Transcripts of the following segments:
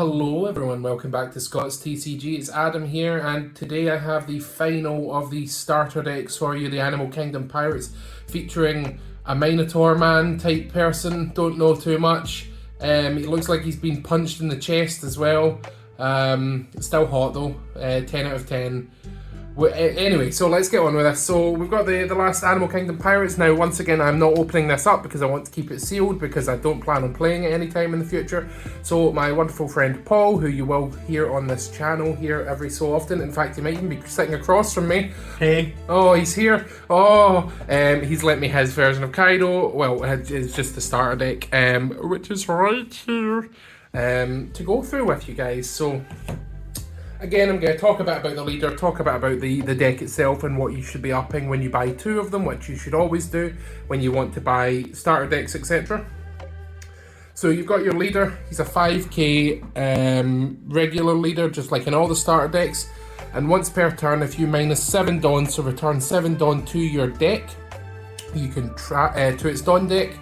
Hello everyone, welcome back to Scott's TCG. It's Adam here, and today I have the final of the starter decks for you, the Animal Kingdom Pirates, featuring a Minotaur man type person, don't know too much. He looks like he's been punched in the chest as well. It's still hot though, 10 out of 10. Anyway, so let's get on with this. So we've got the last Animal Kingdom Pirates. Now, once again, I'm not opening this up because I want to keep it sealed because I don't plan on playing it anytime in the future. So my wonderful friend Paul, who you will hear on this channel here every so often, in fact, he might even be sitting across from me. Hey. Oh, he's here. Oh, he's lent me his version of Kaido. Well, it's just the starter deck, which is right here, to go through with you guys. So again, I'm going to talk about the leader, talk about the deck itself and what you should be upping when you buy two of them, which you should always do when you want to buy starter decks, etc. So you've got your leader. He's a 5k regular leader, just like in all the starter decks. And once per turn, if you minus 7 Dawn, so return 7 Dawn to your deck, you can to its Dawn deck,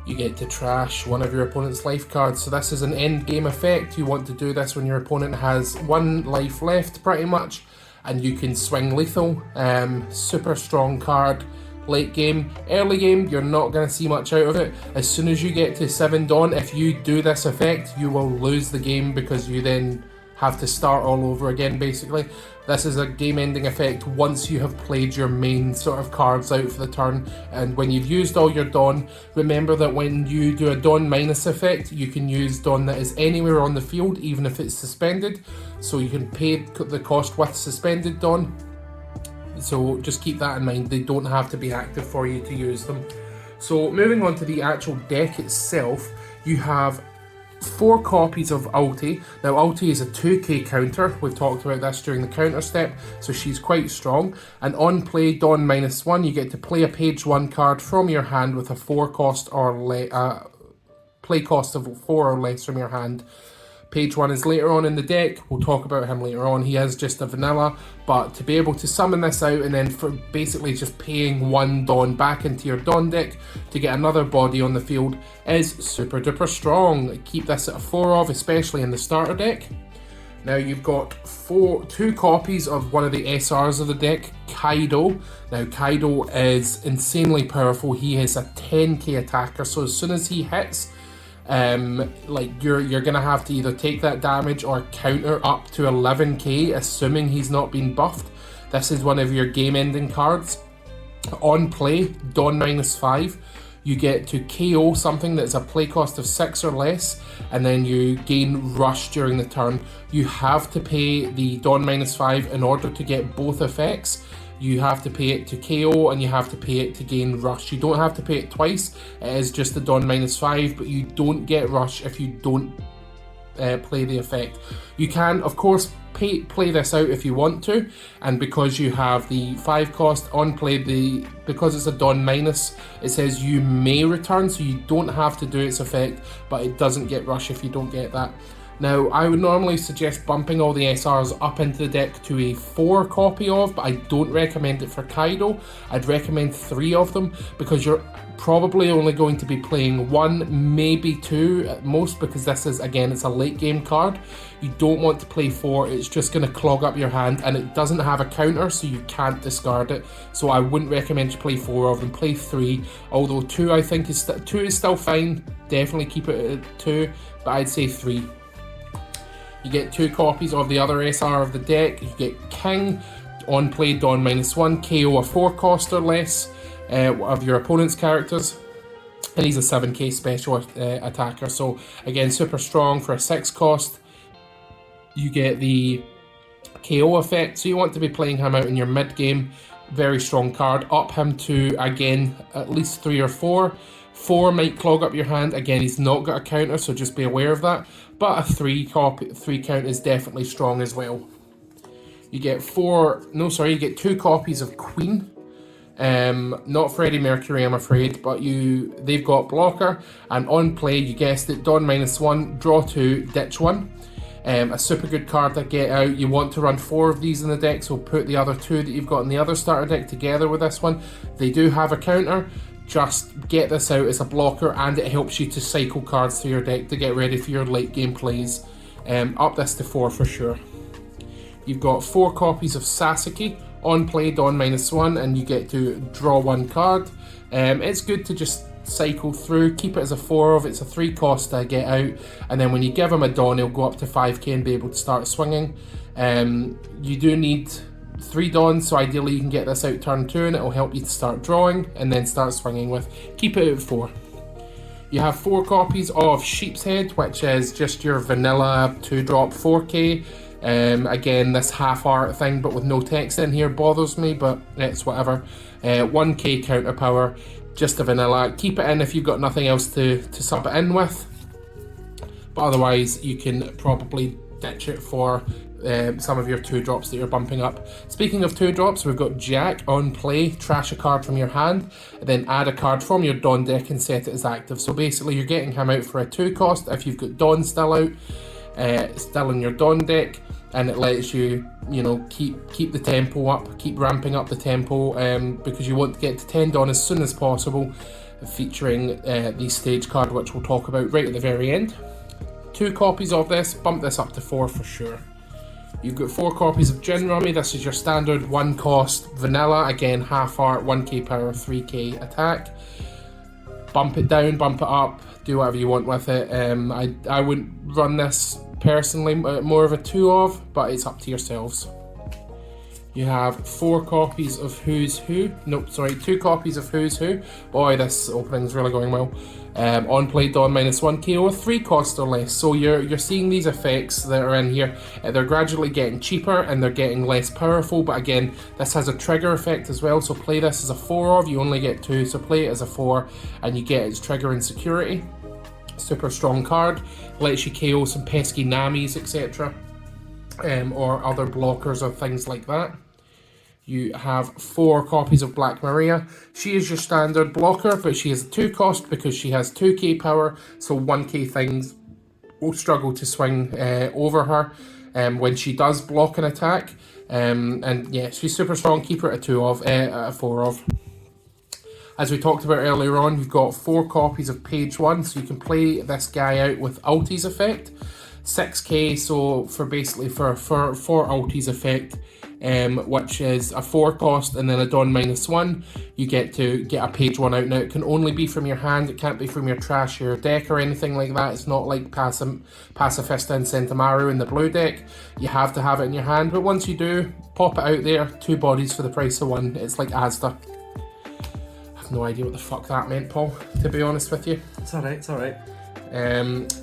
you get to trash one of your opponent's life cards. So this is an end game effect. You want to do this when your opponent has 1 life left pretty much, and you can swing lethal. Super strong card. Late game. Early game, you're not going to see much out of it. As soon as you get to 7 Dawn, if you do this effect, you will lose the game because you then have to start all over again, basically. This is a game-ending effect once you have played your main sort of cards out for the turn, and when you've used all your Dawn, remember that when you do a Dawn minus effect, you can use Dawn that is anywhere on the field, even if it's suspended, so you can pay the cost with suspended Dawn. So just keep that in mind, they don't have to be active for you to use them. So moving on to the actual deck itself, you have 4 copies of Ulti. Now Ulti is a 2k counter, we've talked about this during the counter step, so she's quite strong. And on play Dawn -1, you get to play a page 1 card from your hand with a 4 cost or play cost of 4 or less from your hand. Page 1 is later on in the deck, we'll talk about him later on. He is just a vanilla, but to be able to summon this out and then for basically just paying 1 Dawn back into your Dawn deck to get another body on the field is super duper strong. Keep this at a 4 of, especially in the starter deck. Now you've got 2 copies of one of the SRs of the deck, Kaido. Now Kaido is insanely powerful. He is a 10k attacker, so as soon as he hits, you're gonna have to either take that damage or counter up to 11k, assuming he's not been buffed. This is one of your game-ending cards. On play, Dawn -5, you get to KO something that's a play cost of 6 or less, and then you gain rush during the turn. You have to pay the Dawn -5 in order to get both effects. You have to pay it to KO and you have to pay it to gain rush. You don't have to pay it twice, it is just the Dawn -5, but you don't get rush if you don't play the effect. You can, of course, play this out if you want to, and because you have the 5 cost on play, because it's a Dawn minus, it says you may return, so you don't have to do its effect, but it doesn't get rush if you don't get that. Now, I would normally suggest bumping all the SRs up into the deck to a 4 copy of, but I don't recommend it for Kaido. I'd recommend 3 of them, because you're probably only going to be playing 1, maybe 2 at most, because this is, again, it's a late game card. You don't want to play 4, it's just going to clog up your hand, and it doesn't have a counter, so you can't discard it. So I wouldn't recommend you play 4 of them, play 3, although 2 I think is, 2 is still fine, definitely keep it at 2, but I'd say 3. You get 2 copies of the other SR of the deck. You get King, on play Dawn -1, KO a 4 cost or less of your opponent's characters, and he's a 7k special attacker, so again super strong for a 6 cost. You get the KO effect, so you want to be playing him out in your mid game. Very strong card. Up him to, again, at least 3 or 4. 4 might clog up your hand. Again, he's not got a counter, so just be aware of that. But a 3 count is definitely strong as well. You get 2 copies of Queen. Not Freddie Mercury, I'm afraid, but they've got blocker, and on play, you guessed it, Dawn -1, draw 2, ditch 1. A super good card to get out. You want to run 4 of these in the deck, so put the other 2 that you've got in the other starter deck together with this one. They do have a counter. Just get this out as a blocker, and it helps you to cycle cards through your deck to get ready for your late game plays. Up this to 4 for sure. You've got 4 copies of Sasaki. On play, Dawn -1, and you get to draw 1 card. It's good to just cycle through, keep it as a 4 of, it's a 3 cost to get out, and then when you give him a Dawn, he'll go up to 5k and be able to start swinging. You do need 3 Dawns, so ideally you can get this out turn 2 and it'll help you to start drawing and then start swinging with. Keep it at 4. You have 4 copies of Sheep's Head, which is just your vanilla 2-drop 4k. Again, this half art thing but with no text in here bothers me, but it's whatever. 1k counter power, just a vanilla. Keep it in if you've got nothing else to sub it in with, but otherwise you can probably ditch it for some of your 2-drops that you're bumping up. Speaking of 2-drops, we've got Jack. On play, trash a card from your hand, and then add a card from your Dawn deck and set it as active. So basically you're getting him out for a 2 cost if you've got Dawn still out, still in your Dawn deck, and it lets you, you know, keep the tempo up, keep ramping up the tempo, because you want to get to 10 Dawn as soon as possible, featuring the stage card, which we'll talk about right at the very end. 2 copies of this, bump this up to 4 for sure. You've got 4 copies of Gin Rummy. This is your standard 1 cost vanilla, again half art, 1k power, 3k attack. Bump it down, bump it up, do whatever you want with it. I wouldn't run this personally, more of a 2 of, but it's up to yourselves. You have 4 copies of Who's Who. Nope, sorry, 2 copies of Who's Who. Boy, this opening's really going well. On play, Dawn -1 KO, 3 cost or less. So you're seeing these effects that are in here. They're gradually getting cheaper and they're getting less powerful, but again, this has a trigger effect as well. So play this as a 4 of, you only get 2, so play it as a 4 and you get its trigger and security. Super strong card, lets you KO some pesky Namis, etc. Or other blockers or things like that. You have 4 copies of Black Maria. She is your standard blocker, but she has a 2 cost because she has 2k power, so 1k things will struggle to swing over her when she does block an attack. And yeah, she's super strong. Keep her at a 2 of, a 4 of. As we talked about earlier on, you've got 4 copies of Page 1, so you can play this guy out with Ulti's effect. 6k, so for basically for Ulti's effect, which is a 4 cost and then a Dawn -1, you get to get a Page 1 out. Now it can only be from your hand, it can't be from your trash or your deck or anything like that. It's not like Pacifista and Centamaru in the blue deck. You have to have it in your hand, but once you do, pop it out there, 2 bodies for the price of 1. It's like Asda. No idea what the fuck that meant, Paul, to be honest with you. It's alright, it's alright.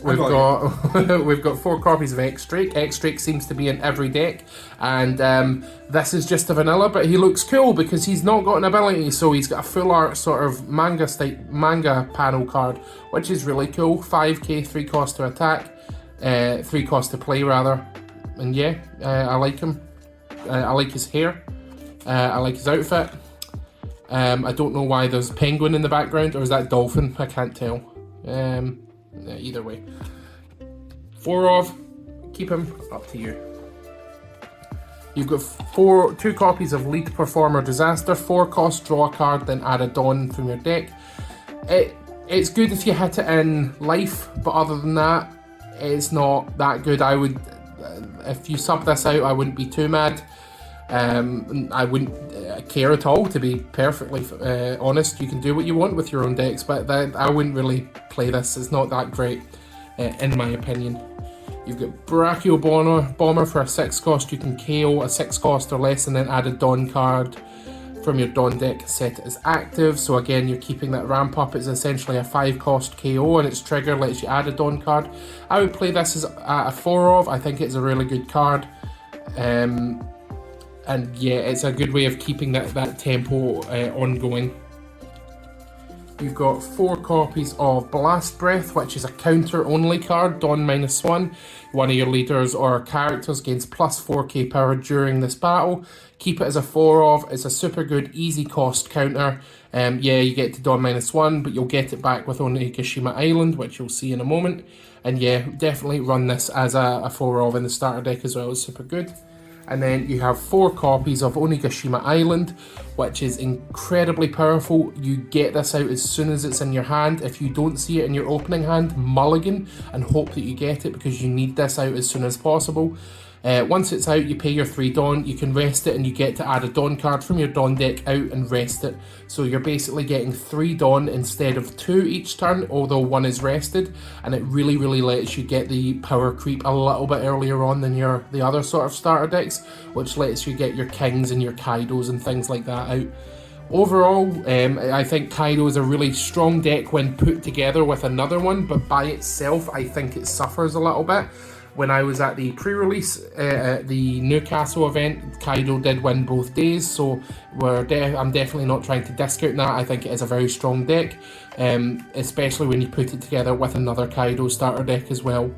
We've got 4 copies of X-Drake. X-Drake seems to be in every deck, and this is just a vanilla, but he looks cool because he's not got an ability, so he's got a full art sort of manga panel card, which is really cool. 5k, 3 cost to attack, 3 cost to play rather, and yeah, I like him. I like his hair. I like his outfit. I don't know why there's penguin in the background, or is that dolphin? I can't tell. Either way. 4 of, keep him, up to you. You've got 2 copies of Lead Performer Disaster, 4 cost, draw a card, then add a Dawn from your deck. It's good if you hit it in life, but other than that, it's not that good. I would, if you sub this out, I wouldn't be too mad. I wouldn't care at all, to be perfectly honest. You can do what you want with your own decks, but I wouldn't really play this. It's not that great, in my opinion. You've got Brachio Bomber for a 6 cost. You can KO a 6 cost or less and then add a Dawn card from your Dawn deck and set it as active. So again, you're keeping that ramp up. It's essentially a 5 cost KO and its trigger lets you add a Dawn card. I would play this as a 4 of. I think it's a really good card. And yeah, it's a good way of keeping that tempo ongoing. You've got 4 copies of Blast Breath, which is a counter-only card, Dawn -1. One of your leaders or characters gains plus 4k power during this battle. Keep it as a 4 of. It's a super good, easy cost counter. Yeah, you get to Dawn -1, but you'll get it back with Onigashima Island, which you'll see in a moment. And yeah, definitely run this as a 4 of in the starter deck as well. It's super good. And then you have 4 copies of Onigashima Island, which is incredibly powerful. You get this out as soon as it's in your hand. If you don't see it in your opening hand, mulligan and hope that you get it, because you need this out as soon as possible. Once it's out, you pay your 3 Dawn, you can rest it, and you get to add a Dawn card from your Dawn deck out and rest it. So you're basically getting 3 Dawn instead of 2 each turn, although 1 is rested, and it really, really lets you get the power creep a little bit earlier on than the other sort of starter decks, which lets you get your Kings and your Kaidos and things like that out. Overall, I think Kaido is a really strong deck when put together with another one, but by itself, I think it suffers a little bit. When I was at the pre-release at the Newcastle event, Kaido did win both days, so I'm definitely not trying to discount that. I think it is a very strong deck, especially when you put it together with another Kaido starter deck as well.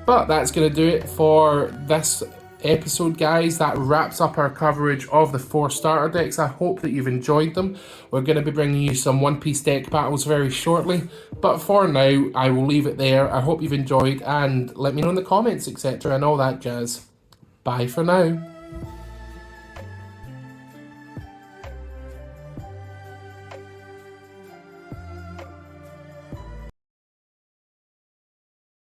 But that's going to do it for this episode, guys. That wraps up our coverage of the 4 starter decks. I hope that you've enjoyed them. We're going to be bringing you some One Piece deck battles very shortly, but for now I will leave it there. I hope you've enjoyed, and let me know in the comments, etc., and all that jazz. Bye for now.